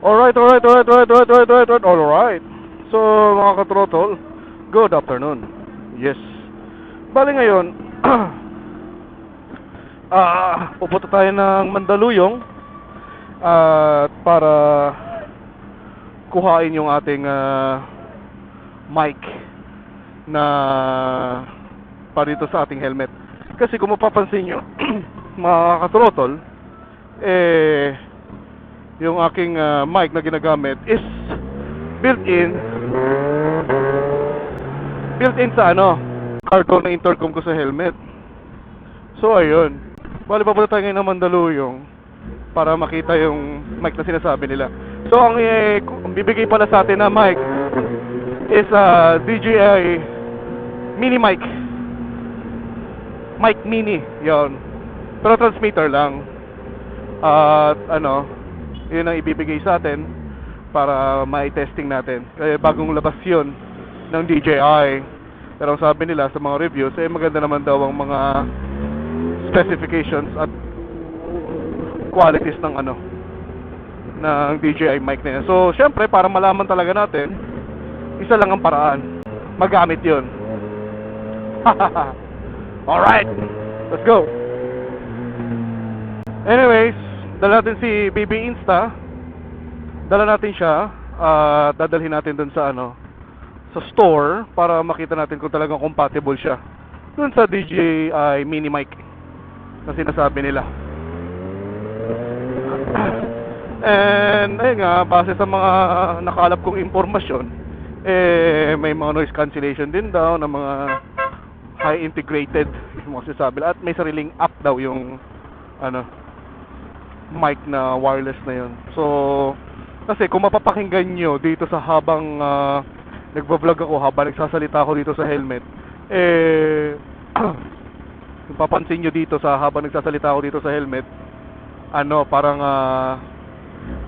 Alright. So, mga katrotol, good afternoon. Yes. Bali ngayon, pupunta tayo ng Mandaluyong at para kuhain yung ating mic na para dito sa ating helmet. Kasi kung mapapansin nyo, mga katrotol, yung aking mic na ginagamit is built-in sa cargo na intercom ko sa helmet. So ayun, bali papunta tayo ngayon ng Mandaluyong para makita yung mic na sinasabi nila. So ang bibigay pala sa atin na mic is DJI mini mic mini, yon. Pero transmitter lang. At yun ang ibibigay sa atin para mai-testing natin. Kaya bagong labas yun ng DJI. Pero ang sabi nila sa mga reviews, maganda naman daw ang mga specifications at qualities ng ng DJI mic na yan. So, syempre, para malaman talaga natin, isa lang ang paraan. Magamit yun. Alright, let's go. Anyways, dala natin si BB Insta. Dala natin siya at dadalhin natin dun sa sa store para makita natin kung talagang compatible siya dun sa DJI mini mic na sinasabi nila. And ayun nga, base sa mga nakalap kong impormasyon, may mga noise cancellation din daw na mga high integrated mga sinasabi, at may sariling app daw yung mic na wireless na yun. So, kasi kung mapapakinggan nyo dito sa habang nagbablog ako, habang nagsasalita ako dito sa helmet, kung papansin nyo dito sa habang nagsasalita ako dito sa helmet, parang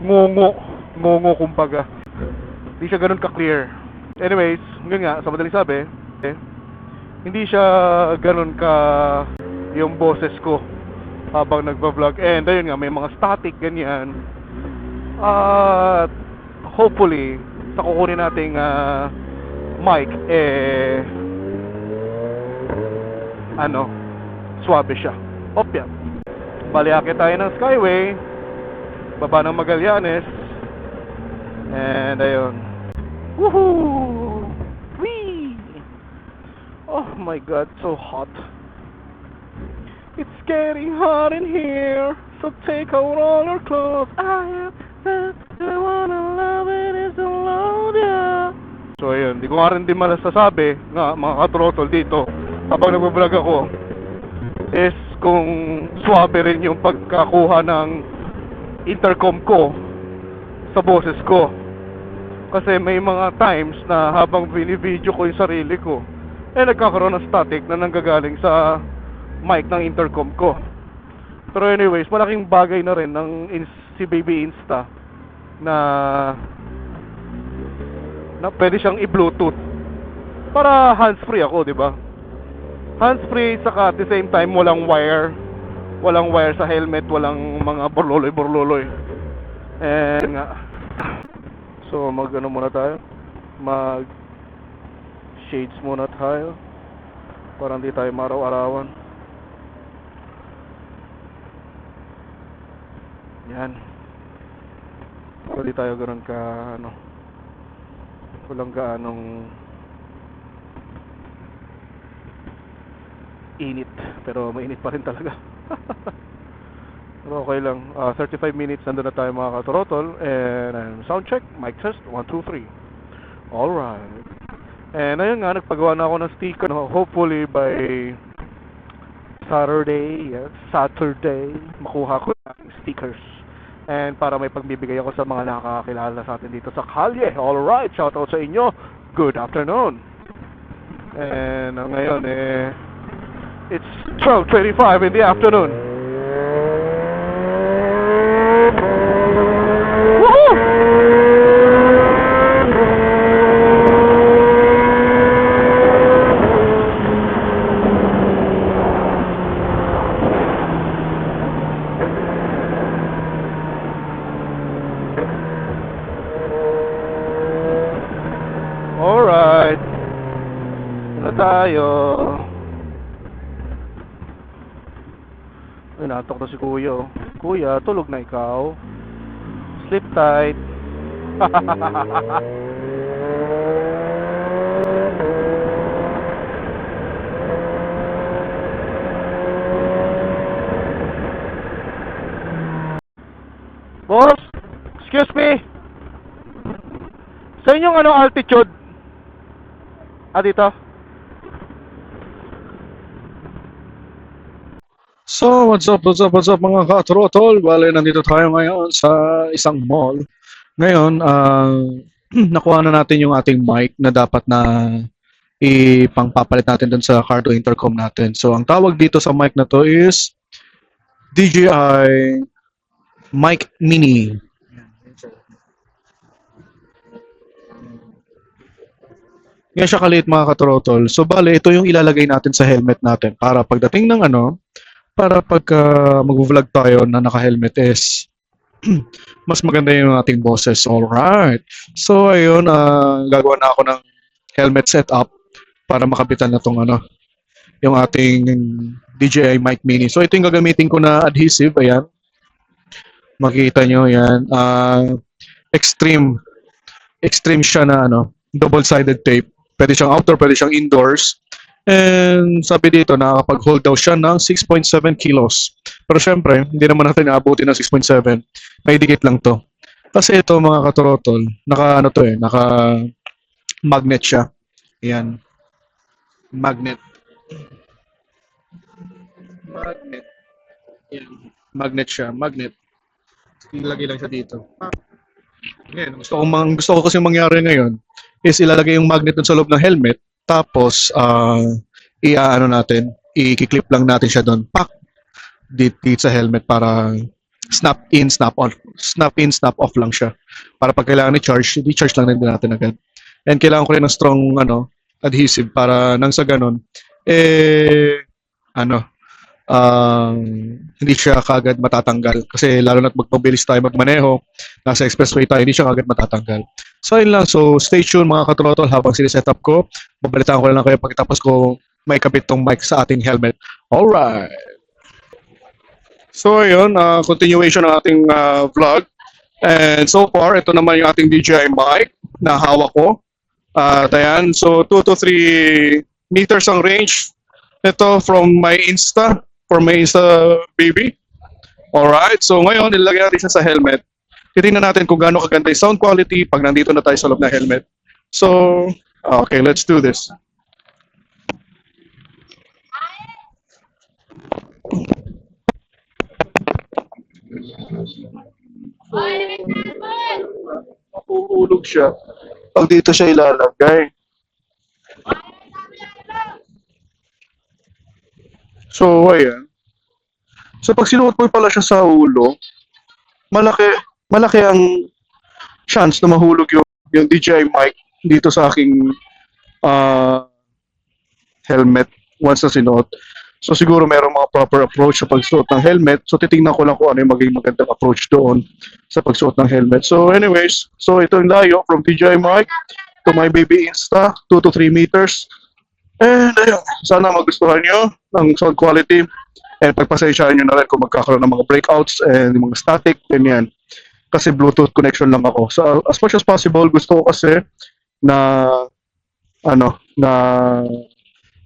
ngungo kumbaga. Hindi siya ganun ka-clear. Anyways, yun nga, sa madaling sabi, hindi siya ganun ka yung boses ko habang nagba-vlog. And ayun nga, may mga static ganyan. At hopefully sa kukunin nating mic swabe siya. Opya. Bali akit tayo ng Skyway, baba ng Magallanes. And ayun. Woohoo! Whee! Oh my god, so hot. It's getting hot in here, so take out all your clothes. I wanna love it is a loader. So ayun, di ko nga rin din masasabi nga mga katrotol dito habang nagbablog ako is kung swabe rin yung pagkakuha ng intercom ko sa boses ko. Kasi may mga times na habang binivideo ko yung sarili ko, nagkakaroon ng static na nanggagaling sa mic ng intercom ko. Pero anyways, malaking bagay na rin ng si Baby Insta na pwede siyang i-Bluetooth para hands-free ako, di ba? Hands-free, saka at the same time walang wire sa helmet, walang mga burluloy. Nga. So muna tayo, mag shades muna tayo para hindi tayo maraw-arawan. Yan. Hindi tayo ganoon ka walang gaanong init, pero mainit pa rin talaga. Pero okay lang. 35 minutes nandun na tayo mga katrotol. And sound check, mic test, 1, 2, 3. Alright. And ayun nga, nagpagawa na ako ng sticker. Hopefully by Saturday, makuha ko ng stickers. And para may pagbibigay ako sa mga nakakakilala sa atin dito sa kalye. Alright, shout out sa inyo. Good afternoon. And ngayon it's 12:25 in the afternoon. tayo. Ay, natok na si Kuya. Oh. Kuya, tulog na ikaw. Sleep tight. Boss, excuse me. Sa inyong ano altitude? Dito? So, what's up mga ka-trotol? Bale, nandito tayo ngayon sa isang mall. Ngayon, nakuha na natin yung ating mic na dapat na ipangpapalit natin dun sa car to intercom natin. So, ang tawag dito sa mic na to is DJI Mic Mini. Yan siya kaliit mga ka-trotol. So, bale, ito yung ilalagay natin sa helmet natin para pagdating ng para pagka mag-vlog tayo na naka-helmet is mas maganda yung ating boses. Alright. So, ayun, gagawa na ako ng helmet setup para makabitan na tong yung ating DJI Mic Mini. So, ito yung gagamitin ko na adhesive. Ayan. Makikita nyo, yan. Extreme siya na double-sided tape. Pwede siyang outdoor, pwede siyang indoors. And sabi dito, nakakapag-hold daw siya ng 6.7 kilos. Pero syempre, hindi naman natin naabuti ng 6.7. May dikit lang to. Kasi ito mga katrotol, naka-magnet siya. Ayan. Magnet. Ayan. Magnet siya. Magnet. Ilagay lang siya dito. Ngayon, gusto ko kasi mangyari ngayon is ilalagay yung magnet dun sa loob ng helmet. Tapos, i-clip lang natin siya doon. Pak! Dito sa helmet para snap in, snap off. Snap in, snap off lang siya. Para pag kailangan i-charge, i-charge lang din natin agad. And kailangan ko rin ng strong, adhesive para nang sa ganun, hindi siya kagad matatanggal. Kasi lalo na't magpabilis tayo magmaneho, nasa expressway tayo, hindi siya kagad matatanggal. So, yun lang. So, stay tuned mga katrotol habang siniset up ko. Babalitaan ko lang kayo pagkatapos ko may kabit tong mic sa ating helmet. Alright! So, ayun. Continuation ng ating vlog. And so far, ito naman yung ating DJI mic na hawak ko. Ayan. So, 2 to 3 meters ang range. Ito from my Insta baby. Alright. So, ngayon, nilagay natin siya sa helmet. Titingnan natin kung gaano kaganda yung sound quality pag nandito na tayo sa loob ng helmet. So, okay, let's do this. Mapuhulog siya. Pag dito siya ilalagay. So, ayan. So, pag sinuot mo pala siya sa ulo, malaki ang chance na mahulog yung DJI mic dito sa aking helmet once na sinuot. So siguro mayroong mga proper approach sa pagsuot ng helmet. So titingnan ko lang kung ano yung maging magandang approach doon sa pagsuot ng helmet. So anyways, so ito yung layo from DJI mic to my baby Insta, 2 to 3 meters. And ayun, sana magustuhan nyo ng sound quality. And pagpasensyaan nyo na rin kung magkakaroon ng mga breakouts and mga static, ganyan. Kasi Bluetooth connection lang ako. So as much as possible, gusto ko kasi na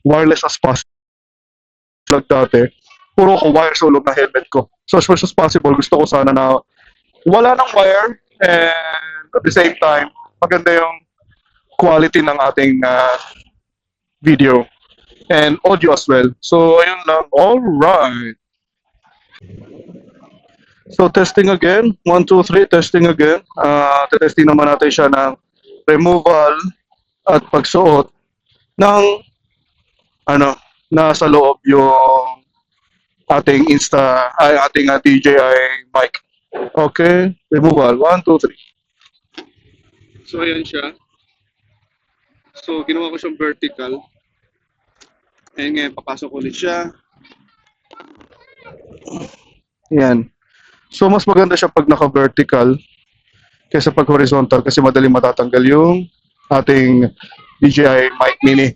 wireless as possible. Like dati, puro ko wire sa loob ng helmet ko. So as much as possible, gusto ko sana na wala ng wire and at the same time, maganda yung quality ng ating video and audio as well. So ayun lang. All right. So testing again. 1, 2, 3. Testing again. Testing naman natin siya ng removal at pagsuot ng nasa loob yung ating ating DJI mic. Okay. Removal. 1, 2, 3. So ayan siya. So ginawa ko siyang vertical. And ngayon papasok ulit siya. Yan. So, mas maganda siya pag naka-vertical kaysa pag horizontal kasi madaling matatanggal yung ating DJI Mic Mini.